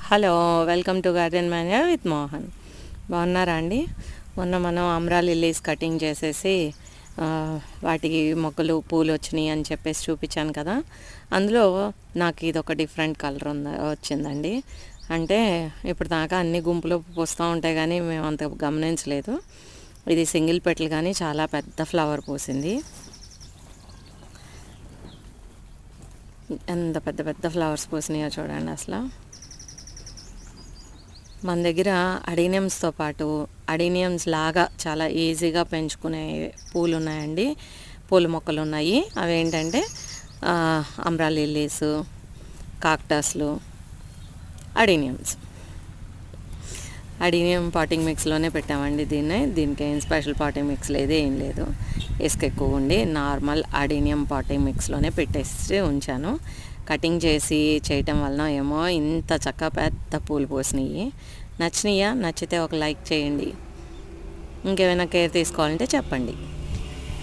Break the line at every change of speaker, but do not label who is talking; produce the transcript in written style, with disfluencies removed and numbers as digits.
Hello, welcome to garden Manya with Mohan. బాగున్నారా అండి? మొన్న మనం అమ్రా లిల్లీస్ కటింగ్ చేసేసి వాటికి మొక్కలు పూలు వచ్చినాయి అని చెప్పేసి చూపించాను కదా. అందులో నాకు ఇది ఒక డిఫరెంట్ కలర్ వచ్చిందండి. అంటే ఇప్పుడు దాకా అన్ని గుంపులు పూస్తూ ఉంటాయి కానీ మేము అంత గమనించలేదు. ఇది సింగిల్ పెటల్ కానీ చాలా పెద్ద ఫ్లవర్ పూసింది. ఎంత పెద్ద పెద్ద ఫ్లవర్స్ పూసినాయో చూడండి. అసలు మన దగ్గర అడీనియమ్స్తో పాటు అడీనియమ్స్ లాగా చాలా ఈజీగా పెంచుకునే పూలు ఉన్నాయండి, పూల మొక్కలు ఉన్నాయి. అవి ఏంటంటే అమ్రా లిల్లీస్, కాక్టస్లు, అడీనియమ్స్. అడీనియం పాటింగ్ మిక్స్లోనే పెట్టామండి దీనికి ఏం స్పెషల్ పాటింగ్ మిక్స్ లేదు, ఏం లేదు. ఇసుక ఎక్కువ ఉండి నార్మల్ అడీనియం పాటింగ్ మిక్స్లోనే పెట్టేసి ఉంచాను. కటింగ్ చేసి చేయటం వలన ఏమో ఇంత చక్కగా పెద్ద పూలు పోసినాయి. నచ్చినాయా? నచ్చితే ఒక లైక్ చేయండి. ఇంకేమైనా కేర్ తీసుకోవాలంటే చెప్పండి.